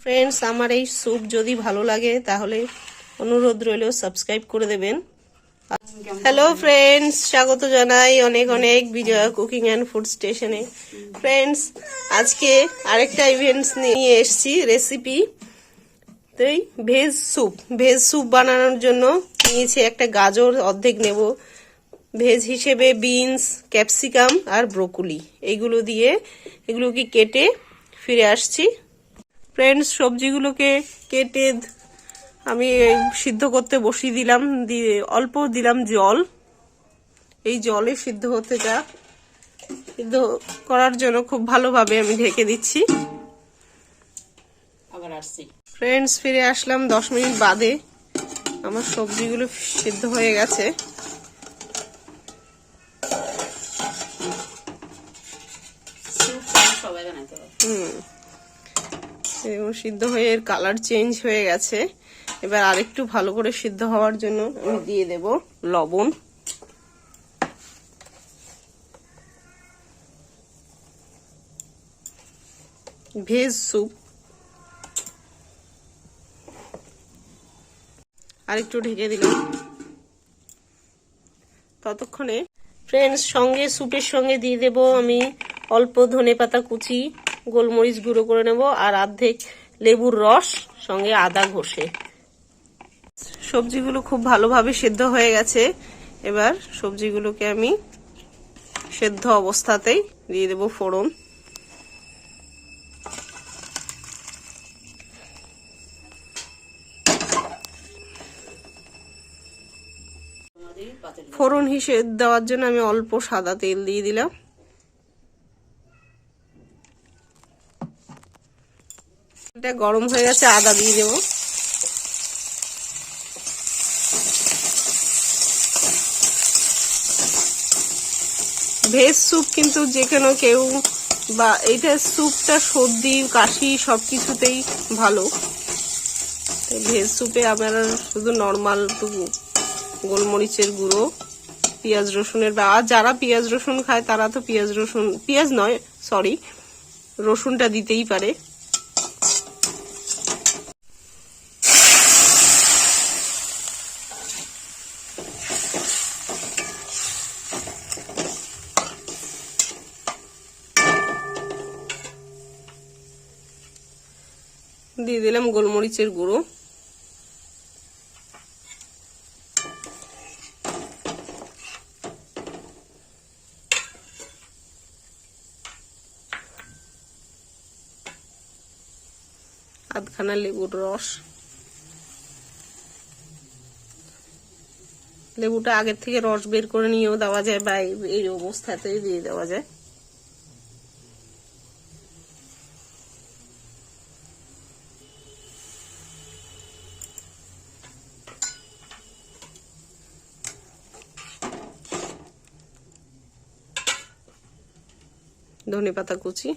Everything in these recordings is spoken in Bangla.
ফ্রেন্ডস, আমার এই স্যুপ যদি ভালো লাগে তাহলে অনুরোধ রইল সাবস্ক্রাইব করে দেবেন। হ্যালো ফ্রেন্ডস, স্বাগত জানাই অনেক অনেক বিজয়া কুকিং অ্যান্ড ফুড স্টেশনে। ফ্রেন্ডস, আজকে আরেকটা ইভেন্টস নিয়ে এসেছি রেসিপি। তো ভেজ স্যুপ বানানোর জন্য নিয়েছি একটা গাজর অর্ধেক নেব, ভেজ হিসেবে বিনস, ক্যাপসিকাম আর ব্রোকলি, এগুলোকে কেটে ফিরে আসছি। ফ্রেন্ডস, সবজিগুলোকে কেটে আমি সিদ্ধ করতে বসিয়ে দিলাম, দিয়ে অল্প দিলাম জল। এই জলে সিদ্ধ করার জন্য খুব ভালোভাবে আমি ঢেকে দিচ্ছি। ফ্রেন্ডস, ফিরে আসলাম 10 মিনিট বাদে। আমার সবজিগুলো সিদ্ধ হয়ে গেছে। সিদ্ধ হয়ে এর কালার চেঞ্জ হয়ে গেছে। এবার আরেকটু ভালো করে সিদ্ধ হওয়ার জন্য আমি দিয়ে দেব লবণ। ভেজ স্যুপ আরেকটু ঢেকে দিলাম ততক্ষণে। ফ্রেন্ডস, স্যুপের সঙ্গে দিয়ে দেব আমি অল্প ধনেপাতা কুচি, গোলমরিচ গুঁড়ো করে নেব আর অর্ধেক লেবুর রস, সঙ্গে আদা ঘষে। সবজিগুলো খুব ভালোভাবে সেদ্ধ হয়ে গেছে। এবার সবজিগুলোকে আমি সেদ্ধ অবস্থাতেই দিয়ে দেব ফোড়ন। ফোড়ন হিসেবে দেওয়ার জন্য আমি অল্প সাদা তেল দিয়ে দিলাম। এটা গরম হয়ে গেছে, আদা দিয়ে দেব। ভেজ স্যুপ কিন্তু যে কোনো কেউ, বা এইটা স্যুপটা সর্দি কাশি সবকিছুতেই ভালো। ভেজ স্যুপে আমরা শুধু নর্মাল গোলমরিচের গুঁড়ো, পেঁয়াজ রসুনের, বা যারা পেঁয়াজ রসুন খায় তারা তো রসুনটা দিতেই পারে। দিয়ে দিলাম গোলমরিচের গুঁড়ো। আধখানা লেবুর রস। লেবুটা আগের থেকে রস বের করে নিয়েও দেওয়া যায়, বা এই অবস্থাতেই দিয়ে দেওয়া যায়। ধনেপাতা কুচি,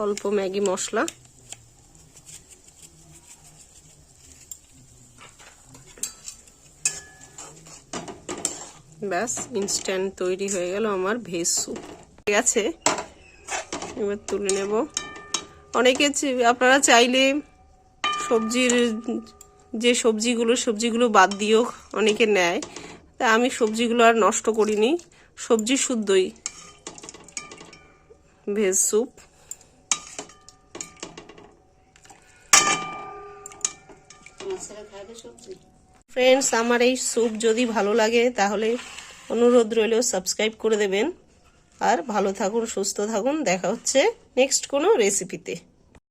অল্প ম্যাগি মশলা, ব্যাস ইনস্ট্যান্ট তৈরি হয়ে গেল আমার ভেজ স্যুপ। ঠিক আছে, এবার তুলে নেব। আপনারা চাইলে সবজিগুলো বাদ দিয়েও অনেকে নেয়, তা আমি সবজিগুলো আর নষ্ট করিনি। সবজি শুদ্ধই ভেজ স্যুপ। ফ্রেন্ডস, আমার এই স্যুপ যদি ভালো লাগে তাহলে অনুরোধ রইল সাবস্ক্রাইব করে দেবেন। আর ভালো থাকুন, সুস্থ থাকুন। দেখা হচ্ছে নেক্সট কোনো রেসিপিতে।